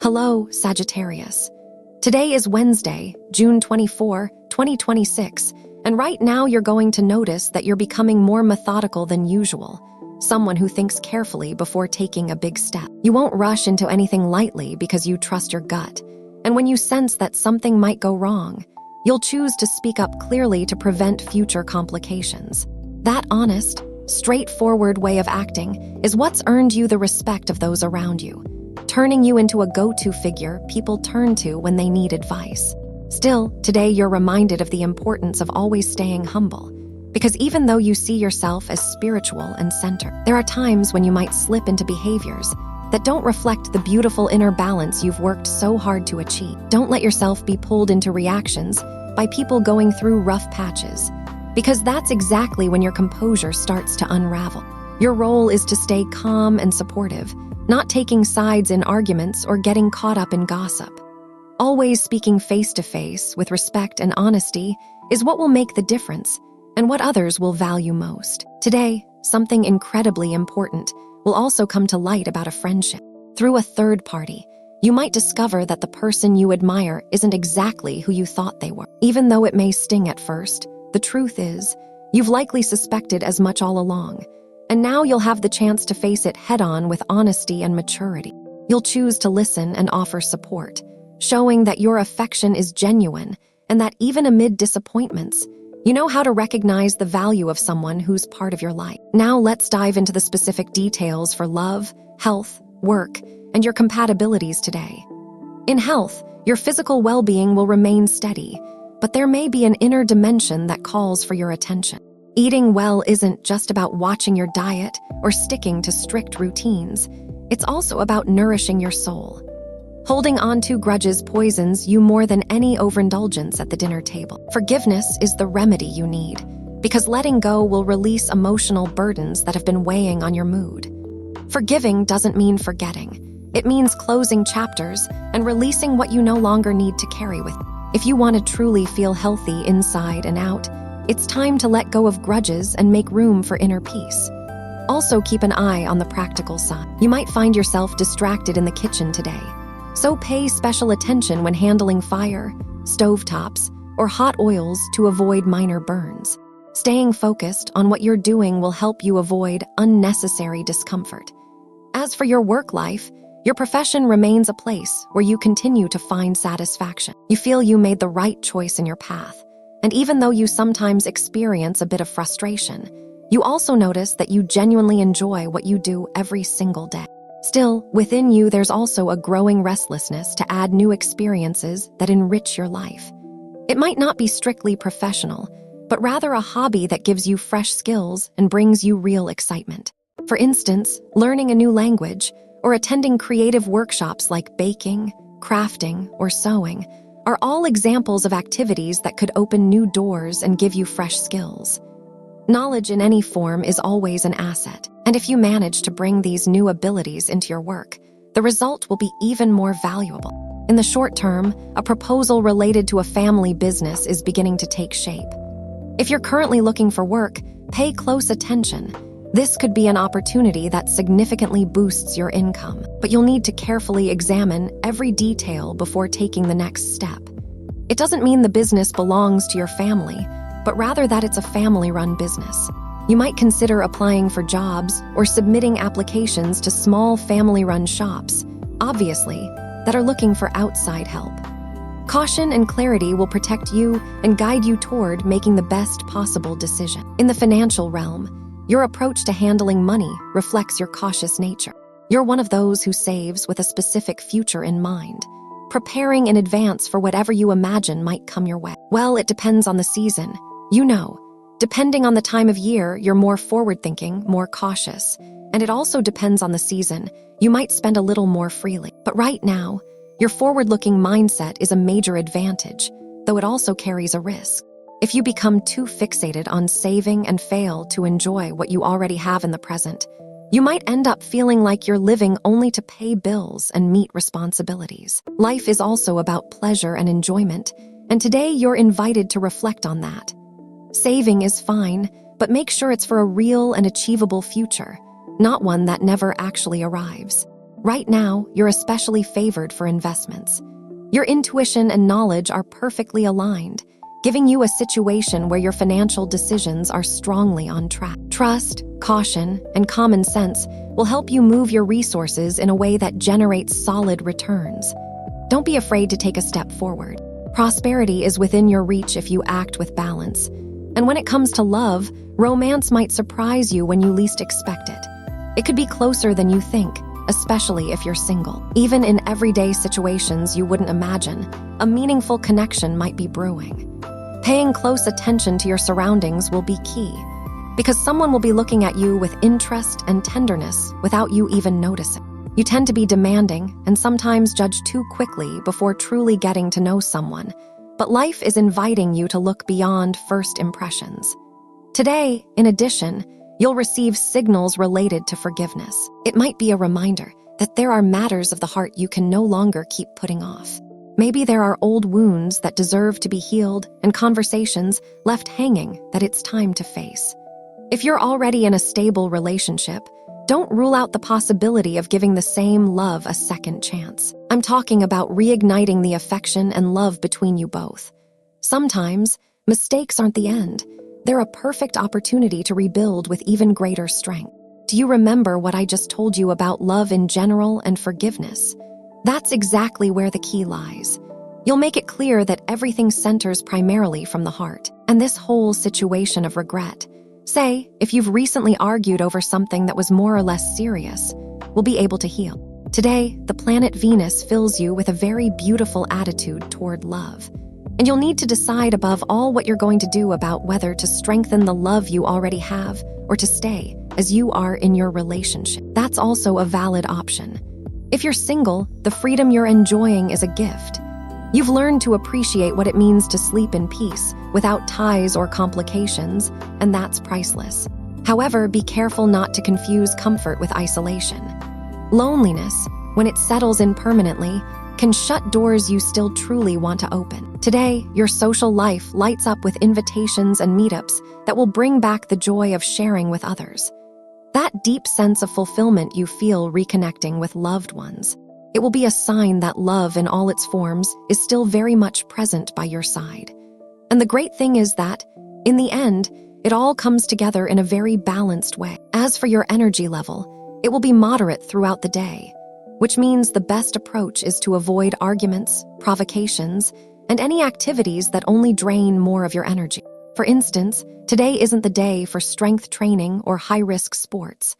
Hello, Sagittarius. Today is Wednesday, June 24, 2026, and right now you're going to notice that you're becoming more methodical than usual, someone who thinks carefully before taking a big step. You won't rush into anything lightly because you trust your gut, and when you sense that something might go wrong, you'll choose to speak up clearly to prevent future complications. That honest, straightforward way of acting is what's earned you the respect of those around you, turning you into a go-to figure people turn to when they need advice. Still, today you're reminded of the importance of always staying humble, because even though you see yourself as spiritual and centered, there are times when you might slip into behaviors that don't reflect the beautiful inner balance you've worked so hard to achieve. Don't let yourself be pulled into reactions by people going through rough patches, because that's exactly when your composure starts to unravel. Your role is to stay calm and supportive, not taking sides in arguments or getting caught up in gossip. Always speaking face-to-face with respect and honesty is what will make the difference and what others will value most. Today, something incredibly important will also come to light about a friendship. Through a third party, you might discover that the person you admire isn't exactly who you thought they were. Even though it may sting at first, the truth is, you've likely suspected as much all along. And now you'll have the chance to face it head-on with honesty and maturity. You'll choose to listen and offer support, showing that your affection is genuine and that even amid disappointments, you know how to recognize the value of someone who's part of your life. Now let's dive into the specific details for love, health, work, and your compatibilities today. In health, your physical well-being will remain steady, but there may be an inner dimension that calls for your attention. Eating well isn't just about watching your diet or sticking to strict routines. It's also about nourishing your soul. Holding on to grudges poisons you more than any overindulgence at the dinner table. Forgiveness is the remedy you need, because letting go will release emotional burdens that have been weighing on your mood. Forgiving doesn't mean forgetting. It means closing chapters and releasing what you no longer need to carry with you. If you want to truly feel healthy inside and out, it's time to let go of grudges and make room for inner peace. Also, keep an eye on the practical side. You might find yourself distracted in the kitchen today, so pay special attention when handling fire, stovetops, or hot oils to avoid minor burns. Staying focused on what you're doing will help you avoid unnecessary discomfort. As for your work life, your profession remains a place where you continue to find satisfaction. You feel you made the right choice in your path. And even though you sometimes experience a bit of frustration, you also notice that you genuinely enjoy what you do every single day. Still, within you there's also a growing restlessness to add new experiences that enrich your life. It might not be strictly professional, but rather a hobby that gives you fresh skills and brings you real excitement. For instance, learning a new language or attending creative workshops like baking, crafting, or sewing are all examples of activities that could open new doors and give you fresh skills. Knowledge in any form is always an asset, and if you manage to bring these new abilities into your work, the result will be even more valuable. In the short term, a proposal related to a family business is beginning to take shape. If you're currently looking for work, pay close attention. This could be an opportunity that significantly boosts your income, but you'll need to carefully examine every detail before taking the next step. It doesn't mean the business belongs to your family, but rather that it's a family-run business. You might consider applying for jobs or submitting applications to small family-run shops, obviously, that are looking for outside help. Caution and clarity will protect you and guide you toward making the best possible decision. In the financial realm, your approach to handling money reflects your cautious nature. You're one of those who saves with a specific future in mind, preparing in advance for whatever you imagine might come your way. Well, it depends on the season. You know, depending on the time of year, you're more forward-thinking, more cautious. And it also depends on the season. You might spend a little more freely. But right now, your forward-looking mindset is a major advantage, though it also carries a risk. If you become too fixated on saving and fail to enjoy what you already have in the present, you might end up feeling like you're living only to pay bills and meet responsibilities. Life is also about pleasure and enjoyment, and today you're invited to reflect on that. Saving is fine, but make sure it's for a real and achievable future, not one that never actually arrives. Right now, you're especially favored for investments. Your intuition and knowledge are perfectly aligned, giving you a situation where your financial decisions are strongly on track. Trust, caution, and common sense will help you move your resources in a way that generates solid returns. Don't be afraid to take a step forward. Prosperity is within your reach if you act with balance. And when it comes to love, romance might surprise you when you least expect it. It could be closer than you think, especially if you're single. Even in everyday situations you wouldn't imagine, a meaningful connection might be brewing. Paying close attention to your surroundings will be key, because someone will be looking at you with interest and tenderness without you even noticing. You tend to be demanding and sometimes judge too quickly before truly getting to know someone, but life is inviting you to look beyond first impressions. Today, in addition, you'll receive signals related to forgiveness. It might be a reminder that there are matters of the heart you can no longer keep putting off. Maybe there are old wounds that deserve to be healed and conversations left hanging that it's time to face. If you're already in a stable relationship, don't rule out the possibility of giving the same love a second chance. I'm talking about reigniting the affection and love between you both. Sometimes, mistakes aren't the end. They're a perfect opportunity to rebuild with even greater strength. Do you remember what I just told you about love in general and forgiveness? That's exactly where the key lies. You'll make it clear that everything centers primarily from the heart, and this whole situation of regret, say, if you've recently argued over something that was more or less serious, will be able to heal. Today, the planet Venus fills you with a very beautiful attitude toward love. And you'll need to decide above all what you're going to do about whether to strengthen the love you already have or to stay as you are in your relationship. That's also a valid option. If you're single, the freedom you're enjoying is a gift. You've learned to appreciate what it means to sleep in peace without ties or complications, and that's priceless. However, be careful not to confuse comfort with isolation. Loneliness, when it settles in permanently, can shut doors you still truly want to open. Today, your social life lights up with invitations and meetups that will bring back the joy of sharing with others. That deep sense of fulfillment you feel reconnecting with loved ones. It will be a sign that love in all its forms is still very much present by your side. And the great thing is that, in the end, it all comes together in a very balanced way. As for your energy level, it will be moderate throughout the day, which means the best approach is to avoid arguments, provocations, and any activities that only drain more of your energy. For instance, today isn't the day for strength training or high-risk sports.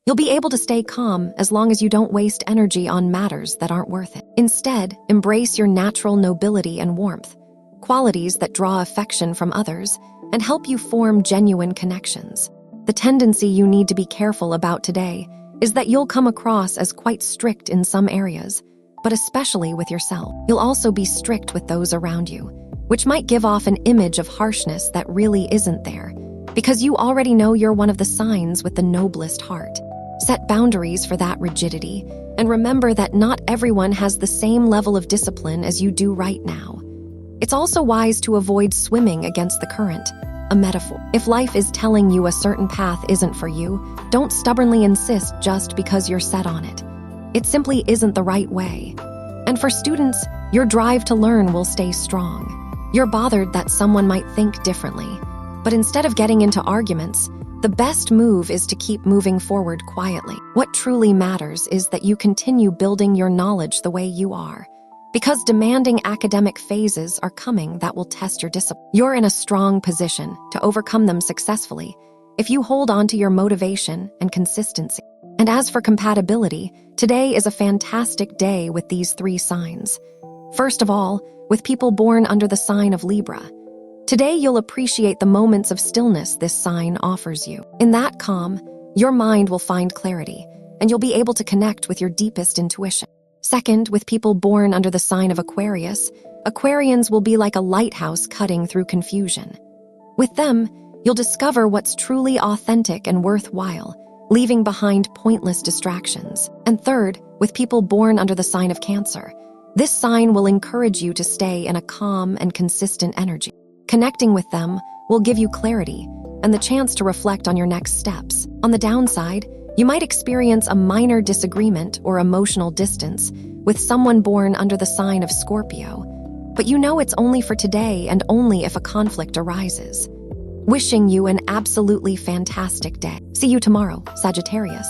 You'll be able to stay calm as long as you don't waste energy on matters that aren't worth it. Instead, embrace your natural nobility and warmth, qualities that draw affection from others and help you form genuine connections. The tendency you need to be careful about today is that you'll come across as quite strict in some areas, but especially with yourself. You'll also be strict with those around you, which might give off an image of harshness that really isn't there, because you already know you're one of the signs with the noblest heart. Set boundaries for that rigidity, and remember that not everyone has the same level of discipline as you do right now. It's also wise to avoid swimming against the current, a metaphor. If life is telling you a certain path isn't for you, don't stubbornly insist just because you're set on it. It simply isn't the right way. And for students, your drive to learn will stay strong. You're bothered that someone might think differently, but instead of getting into arguments, the best move is to keep moving forward quietly. What truly matters is that you continue building your knowledge the way you are, because demanding academic phases are coming that will test your discipline. You're in a strong position to overcome them successfully if you hold on to your motivation and consistency. And as for compatibility, today is a fantastic day with these 3 signs. First of all, with people born under the sign of Libra. Today you'll appreciate the moments of stillness this sign offers you. In that calm, your mind will find clarity, and you'll be able to connect with your deepest intuition. Second, with people born under the sign of Aquarius, Aquarians will be like a lighthouse cutting through confusion. With them, you'll discover what's truly authentic and worthwhile, leaving behind pointless distractions. And third, with people born under the sign of Cancer, this sign will encourage you to stay in a calm and consistent energy. Connecting with them will give you clarity and the chance to reflect on your next steps. On the downside, You might experience a minor disagreement or emotional distance with someone born under the sign of Scorpio, but you know it's only for today and only if a conflict arises. Wishing you an absolutely fantastic day. See you tomorrow, Sagittarius.